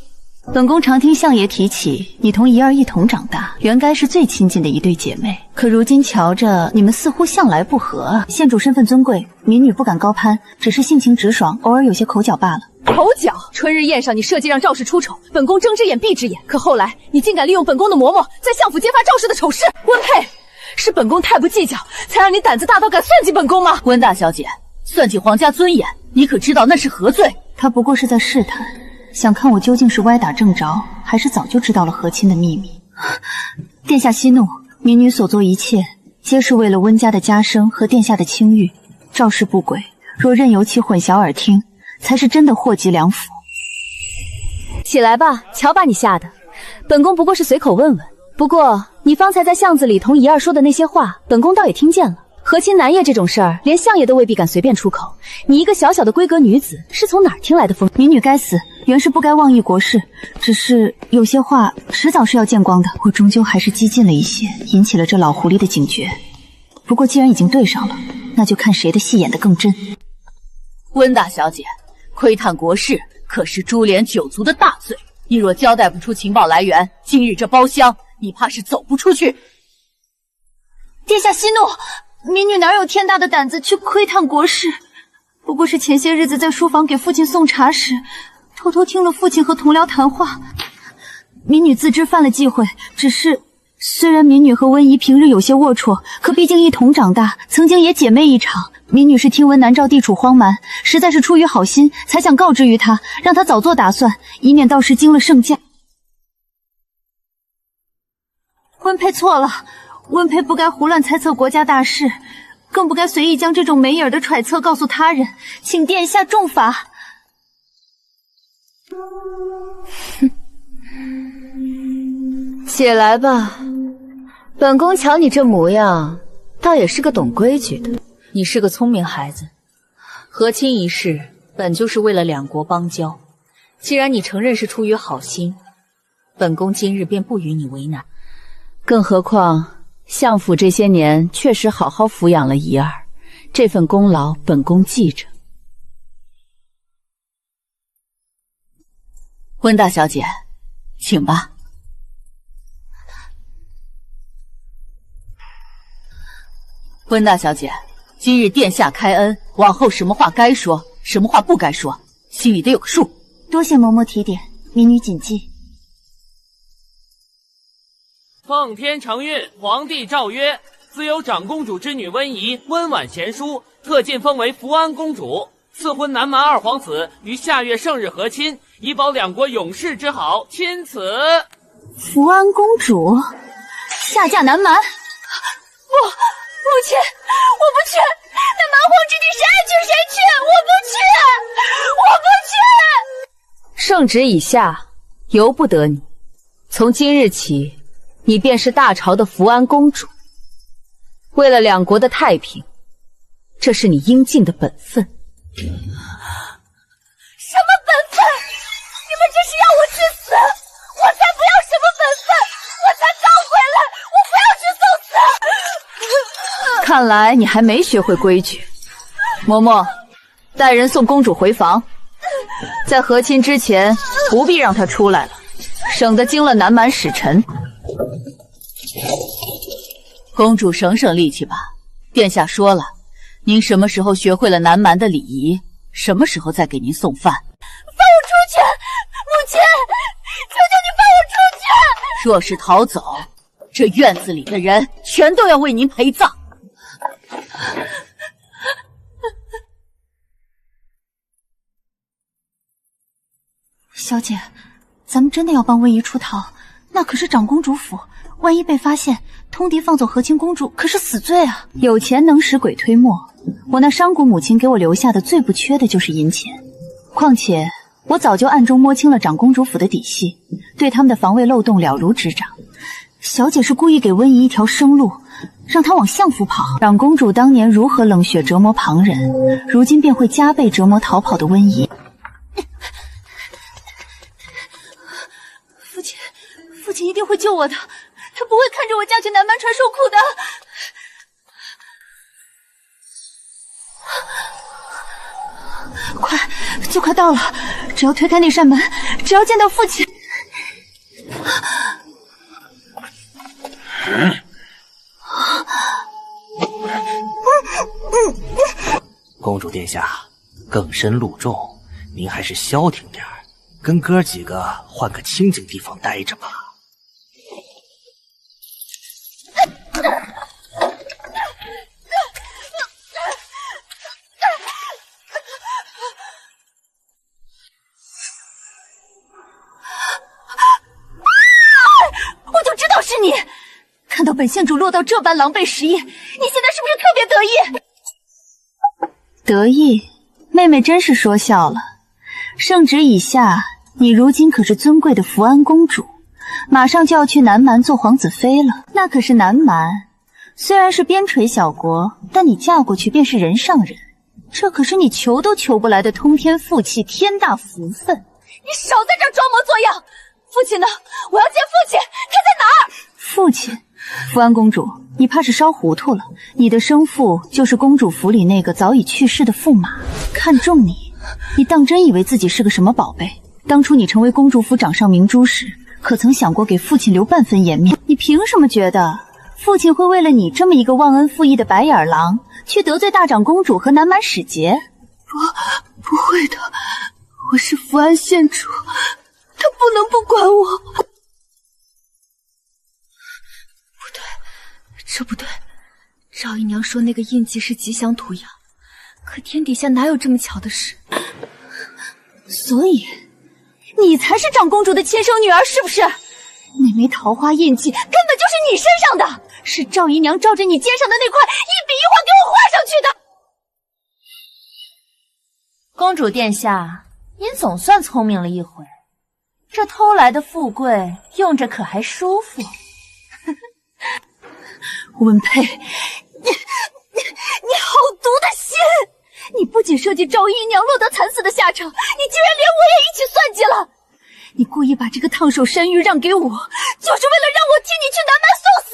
本宫常听相爷提起，你同怡儿一同长大，原该是最亲近的一对姐妹。可如今瞧着，你们似乎向来不和啊。县主身份尊贵，民女不敢高攀，只是性情直爽，偶尔有些口角罢了。丑角。春日宴上你设计让赵氏出丑，本宫睁只眼闭只眼，可后来你竟敢利用本宫的嬷嬷在相府揭发赵氏的丑事。温佩，是本宫太不计较，才让你胆子大到敢算计本宫吗？温大小姐，算计皇家尊严，你可知道那是何罪？他不过是在试探，想看我究竟是歪打正着，还是早就知道了和亲的秘密。殿下息怒，民女所做一切，皆是为了温家的家声和殿下的清誉。赵氏不轨，若任由其混淆耳听，才是真的祸及良府。起来吧，瞧把你吓的！本宫不过是随口问问。不过你方才在巷子里同姨儿说的那些话，本宫倒也听见了。和亲南夜这种事儿，连相爷都未必敢随便出口。你一个小小的闺阁女子，是从哪儿听来的风？民女该死，原是不该妄议国事，只是有些话迟早是要见光的。我终究还是激进了一些，引起了这老狐狸的警觉。不过既然已经对上了，那就看谁的戏演得更真。温大小姐，窥探国事可是株连九族的大罪，你若交代不出情报来源，今日这包厢你怕是走不出去。殿下息怒，民女哪有天大的胆子去窥探国事？不过是前些日子在书房给父亲送茶时，偷偷听了父亲和同僚谈话。民女自知犯了忌讳，只是虽然民女和温姨平日有些龌龊，可毕竟一同长大，曾经也姐妹一场。民女是听闻南诏地处荒蛮，实在是出于好心，才想告知于他，让他早做打算，以免到时惊了圣驾。温佩错了，温佩不该胡乱猜测国家大事，更不该随意将这种没影儿的揣测告诉他人，请殿下重罚。起来吧，本宫瞧你这模样，倒也是个懂规矩的。你是个聪明孩子，和亲一事本就是为了两国邦交，既然你承认是出于好心，本宫今日便不与你为难。更何况相府这些年确实好好抚养了姨儿，这份功劳本宫记着。温大小姐，请吧。温大小姐，今日殿下开恩，往后什么话该说，什么话不该说，心里得有个数。多谢嬷嬷提点，民女谨记。奉天承运，皇帝诏曰：自有长公主之女温宜温婉贤淑，特进封为福安公主。赐婚南蛮二皇子于下月圣日和亲，以保两国永世之好。钦此。福安公主下嫁南蛮？不，母亲，我不去！那蛮荒之地，谁爱去谁去！我不去！我不去！圣旨已下，由不得你。从今日起，你便是大朝的福安公主。为了两国的太平，这是你应尽的本分。什么本分？你们这是要我去死！我才不要什么本分！我才刚回来，我不要去送死！看来你还没学会规矩。嬷嬷，带人送公主回房，在和亲之前不必让她出来了，省得惊了南蛮使臣。公主省省力气吧，殿下说了，您什么时候学会了南蛮的礼仪，什么时候再给您送饭。放我出去！母亲，求求你放我出去！若是逃走，这院子里的人全都要为您陪葬。小姐，咱们真的要帮温宜出逃？那可是长公主府，万一被发现，通敌放走和亲公主，可是死罪啊！有钱能使鬼推磨，我那商贾母亲给我留下的最不缺的就是银钱。况且我早就暗中摸清了长公主府的底细，对他们的防卫漏洞了如指掌。小姐是故意给温宜一条生路，让她往相府跑。长公主当年如何冷血折磨旁人，如今便会加倍折磨逃跑的温宜。父亲一定会救我的，他不会看着我嫁去南蛮船受苦的。快，就快到了，只要推开那扇门，只要见到父亲。公主殿下，更深露重，您还是消停点儿，跟哥几个换个清静地方待着吧。我就知道是你！看到本县主落到这般狼狈失业，你现在是不是特别得意？得意？妹妹真是说笑了。圣旨已下，你如今可是尊贵的福安公主，马上就要去南蛮做皇子妃了。那可是南蛮，虽然是边陲小国，但你嫁过去便是人上人，这可是你求都求不来的通天福气，天大福分。你少在这装模作样！父亲呢？我要见父亲，他在哪儿？父亲？福安公主，你怕是烧糊涂了。你的生父就是公主府里那个早已去世的驸马，看中你，你当真以为自己是个什么宝贝？当初你成为公主府掌上明珠时，可曾想过给父亲留半分颜面？你凭什么觉得父亲会为了你这么一个忘恩负义的白眼狼，去得罪大长公主和南蛮使节？不会的，我是福安县主，他不能不管我。这不对，赵姨娘说那个印记是吉祥图样，可天底下哪有这么巧的事？所以，你才是长公主的亲生女儿，是不是？那枚桃花印记根本就是你身上的，是赵姨娘照着你肩上的那块一笔一画给我画上去的。公主殿下，您总算聪明了一回，这偷来的富贵用着可还舒服？温佩，你好毒的心！你不仅设计赵姨娘落得惨死的下场，你竟然连我也一起算计了。你故意把这个烫手山芋让给我，就是为了让我替你去南蛮送死。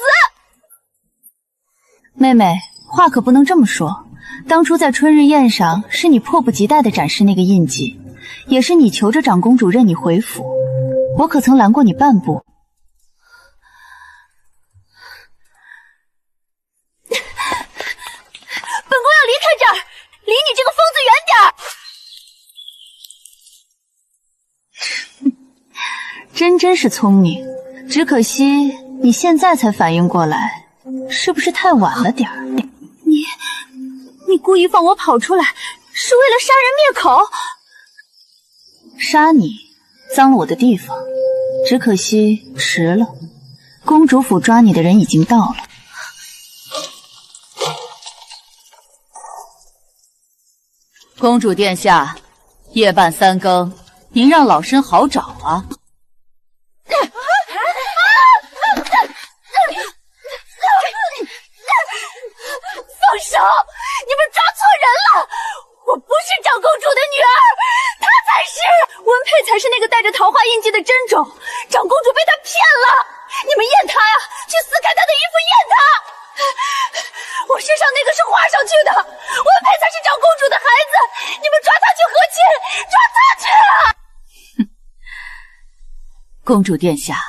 妹妹，话可不能这么说。当初在春日宴上，是你迫不及待地展示那个印记，也是你求着长公主认你回府，我可曾拦过你半步。本宫要离开这儿，离你这个疯子远点儿。真是聪明，只可惜你现在才反应过来，是不是太晚了点儿？你故意放我跑出来，是为了杀人灭口？杀你，脏了我的地方，只可惜迟了。公主府抓你的人已经到了。公主殿下，夜半三更，您让老身好找啊！放手！你们抓错人了！我不是长公主的女儿，她才是。温佩才是那个带着桃花印记的真种，长公主被她骗了。你们验她呀，去撕开她的衣服验她。我身上那个是画上去的，温佩才是长公主的孩子，你们抓她去和亲，抓她去啊！公主殿下，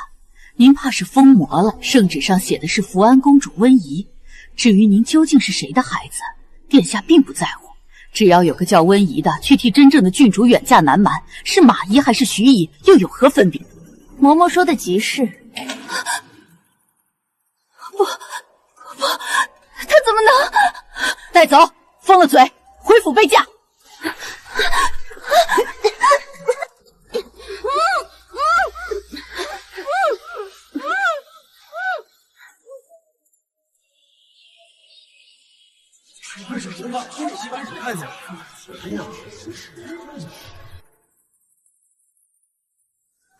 您怕是疯魔了。圣旨上写的是福安公主温宜，至于您究竟是谁的孩子，殿下并不在乎。只要有个叫温宜的去替真正的郡主远嫁南蛮，是马宜还是徐宜，又有何分别？嬷嬷说的极是。不，他怎么能？带走，封了嘴，回府备嫁。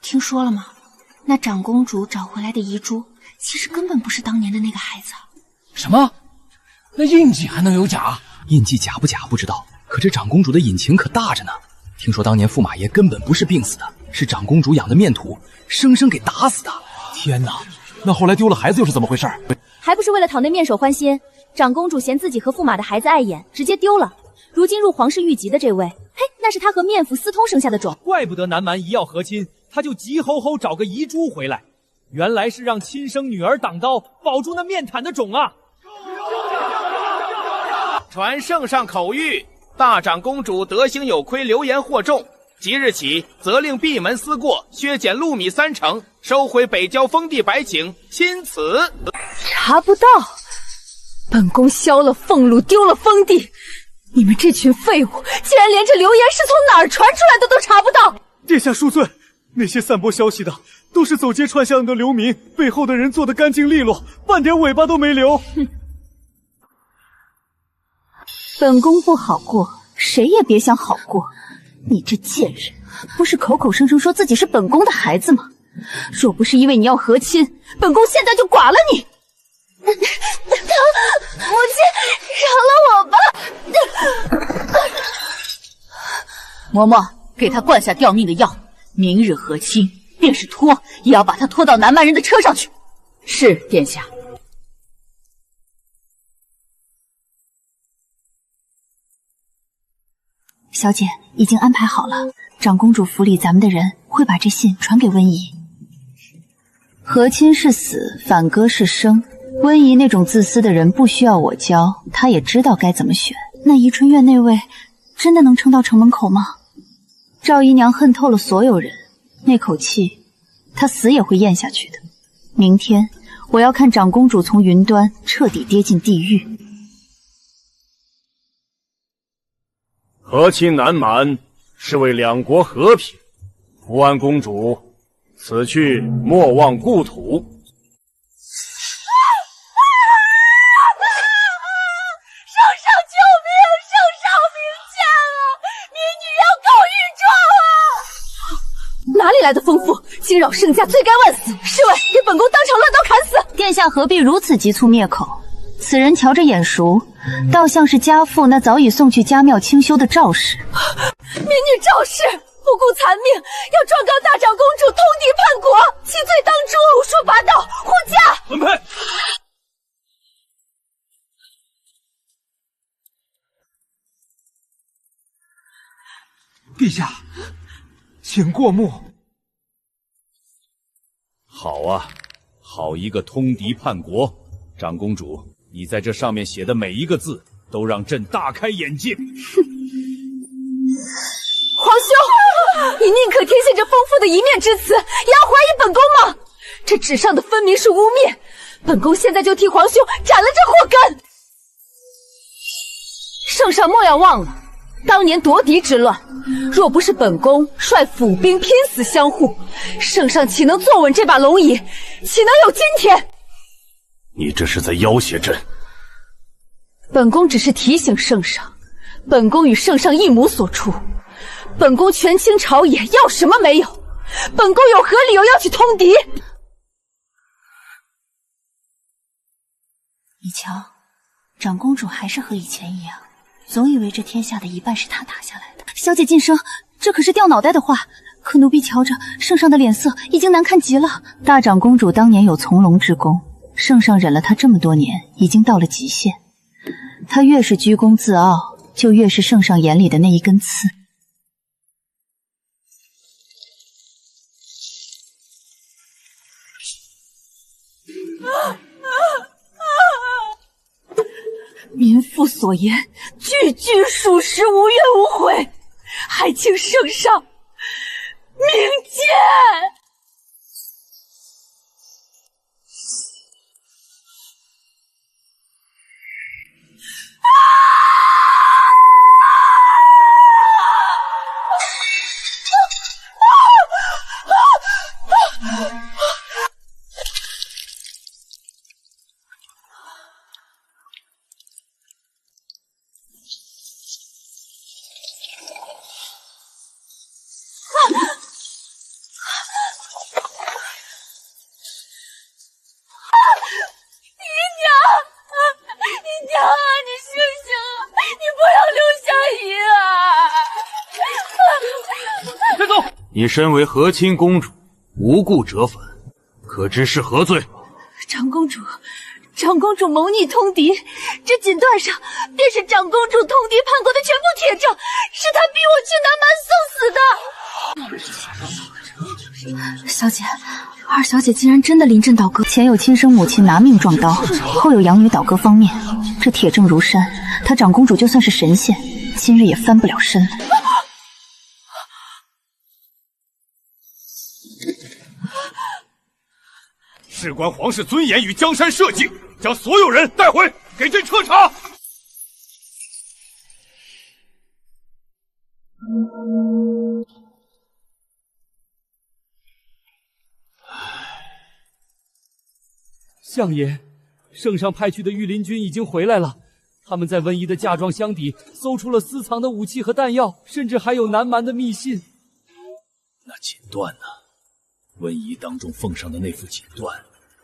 听说了吗？那长公主找回来的遗珠，其实根本不是当年的那个孩子。什么？那印记还能有假？印记假不假不知道，可这长公主的隐情可大着呢。听说当年驸马爷根本不是病死的，是长公主养的面土，生生给打死的。天哪！那后来丢了孩子又是怎么回事？还不是为了讨那面首欢心，长公主嫌自己和驸马的孩子碍眼，直接丢了。如今入皇室御籍的这位，嘿，那是他和面府私通生下的种。怪不得南蛮一要和亲，他就急吼吼找个遗珠回来，原来是让亲生女儿挡刀，保住那面毯的种啊！传圣上口谕，大长公主德行有亏，流言惑众，即日起，责令闭门思过，削减禄米3成，收回北郊封地白顷，钦此。查不到，本宫削了俸禄，丢了封地，你们这群废物，竟然连这流言是从哪儿传出来的都查不到！殿下恕罪，那些散播消息的都是走街串巷的流民，背后的人做得干净利落，半点尾巴都没留。哼，本宫不好过，谁也别想好过。你这贱人，不是口口声声说自己是本宫的孩子吗？若不是因为你要和亲，本宫现在就剐了你。母亲，饶了我吧！嬷嬷，给他灌下吊命的药，明日和亲，便是拖，也要把他拖到南蛮人的车上去。是，殿下。小姐，已经安排好了，长公主府里咱们的人会把这信传给温宜。和亲是死，反戈是生。温宜那种自私的人不需要我教，她也知道该怎么选。那宜春院那位真的能撑到城门口吗？赵姨娘恨透了所有人，那口气她死也会咽下去的。明天我要看长公主从云端彻底跌进地狱。和亲南蛮是为两国和平，福安公主此去莫忘故土。圣上救命！圣上明鉴啊！民女要告御状啊！哪里来的疯妇，惊扰圣驾，罪该万死！侍卫，给本宫当场乱刀砍死！殿下何必如此急促灭口？此人瞧着眼熟，倒像是家父那早已送去家庙清修的赵氏。民女赵氏不顾残命，要状告大长公主通敌叛国，其罪当诛，胡说八道，护驾！滚配！陛下，请过目。好啊，好一个通敌叛国！长公主，你在这上面写的每一个字，都让朕大开眼界。皇兄，你宁可听信这疯妇的一面之词，也要怀疑本宫吗？这纸上的分明是污蔑，本宫现在就替皇兄斩了这祸根。圣上莫要忘了，当年夺嫡之乱，若不是本宫率府兵拼死相护，圣上岂能坐稳这把龙椅，岂能有今天？你这是在要挟朕。本宫只是提醒圣上，本宫与圣上一母所出，本宫权倾朝野，要什么没有？本宫有何理由要去通敌？你瞧，长公主还是和以前一样，总以为这天下的一半是她打下来的。小姐晋升，这可是掉脑袋的话。可奴婢瞧着圣上的脸色已经难看极了。大长公主当年有从龙之功，圣上忍了她这么多年，已经到了极限。她越是居功自傲，就越是圣上眼里的那一根刺。民妇所言，句句属实，无怨无悔，还请圣上明鉴。你身为和亲公主，无故折返，可知是何罪？长公主谋逆通敌，这锦缎上便是长公主通敌叛国的全部铁证，是她逼我去南蛮送死的。小姐，二小姐竟然真的临阵倒戈，前有亲生母亲拿命撞刀，后有养女倒戈方面，这铁证如山，她长公主就算是神仙，今日也翻不了身来。事关皇室尊严与江山社稷，将所有人带回，给朕彻查。相爷，圣上派去的御林军已经回来了。他们在温宜的嫁妆箱底搜出了私藏的武器和弹药，甚至还有南蛮的密信。那锦缎呢？温宜当众奉上的那副锦缎，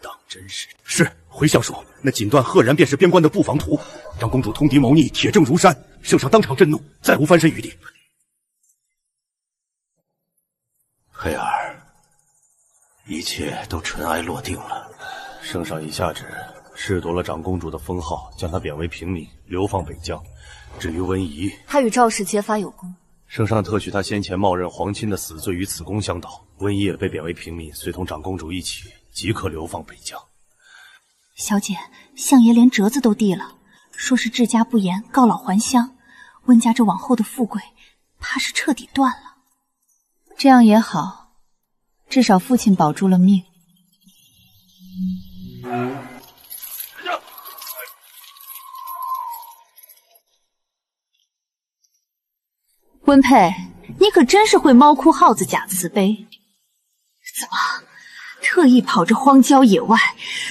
当真是？是，回相说，那锦缎赫然便是边关的布防图。张公主通敌谋逆，铁证如山，圣上当场震怒，再无翻身余地。佩儿，一切都尘埃落定了。圣上已下旨，褫夺了长公主的封号，将她贬为平民，流放北疆。至于温宜，她与赵氏结发有功，圣上特许她先前冒认皇亲的死罪与此功相导。温宜也被贬为平民，随同长公主一起，即刻流放北疆。小姐，相爷连折子都递了，说是治家不严，告老还乡。温家这往后的富贵，怕是彻底断了。这样也好，至少父亲保住了命。温佩，你可真是会猫哭耗子假慈悲。怎么，特意跑着荒郊野外，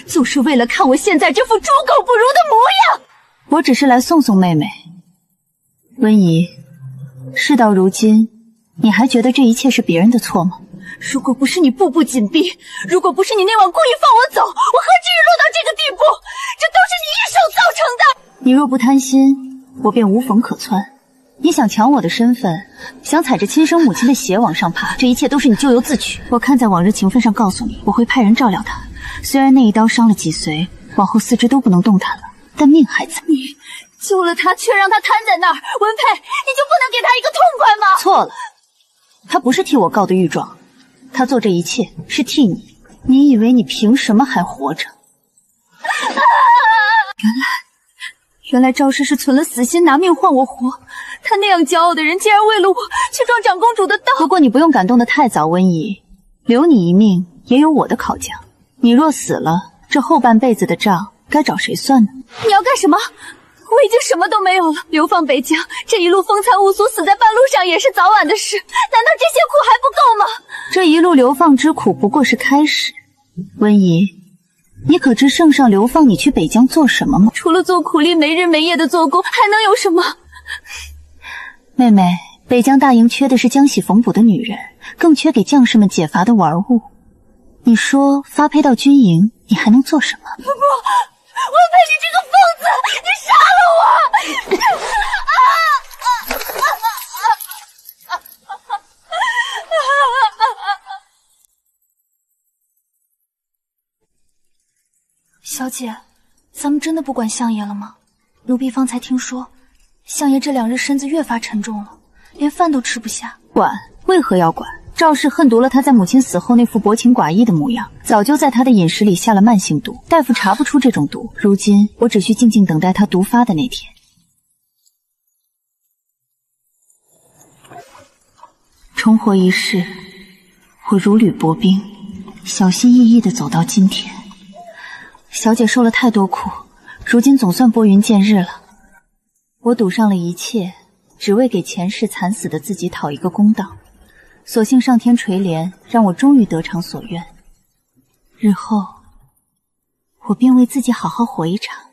就是为了看我现在这副猪狗不如的模样？我只是来送送妹妹。温宜，事到如今，你还觉得这一切是别人的错吗？如果不是你步步紧逼，如果不是你那晚故意放我走，我何至于落到这个地步？这都是你一手造成的！你若不贪心，我便无缝可窜。你想抢我的身份，想踩着亲生母亲的血往上爬，这一切都是你咎由自取。我看在往日情分上告诉你，我会派人照料他。虽然那一刀伤了脊髓，往后四肢都不能动弹了，但命还在。你救了他，却让他瘫在那儿，文佩，你就不能给他一个痛快吗？错了，他不是替我告的御状，他做这一切是替你。你以为你凭什么还活着？原来赵氏是存了死心，拿命换我活。他那样骄傲的人，竟然为了我去撞长公主的道。不过你不用感动得太早，温宜，留你一命也有我的考量。你若死了，这后半辈子的账该找谁算呢？你要干什么？我已经什么都没有了，流放北疆，这一路风餐无俗，死在半路上也是早晚的事。难道这些苦还不够吗？这一路流放之苦不过是开始。温宜，你可知圣上流放你去北疆做什么吗？除了做苦力，没日没夜的做工，还能有什么？妹妹，北疆大营缺的是浆洗缝补的女人，更缺给将士们解乏的玩物。你说发配到军营，你还能做什么？不，温佩，你这个疯子，你杀了我！小姐，咱们真的不管相爷了吗？奴婢方才听说，相爷这2日身子越发沉重了，连饭都吃不下。管？为何要管？赵氏恨毒了他在母亲死后那副薄情寡义的模样，早就在他的饮食里下了慢性毒，大夫查不出这种毒。如今我只需静静等待他毒发的那天。重活一世，我如履薄冰，小心翼翼地走到今天。小姐受了太多苦，如今总算拨云见日了。我赌上了一切，只为给前世惨死的自己讨一个公道。所幸上天垂怜，让我终于得偿所愿。日后，我便为自己好好活一场。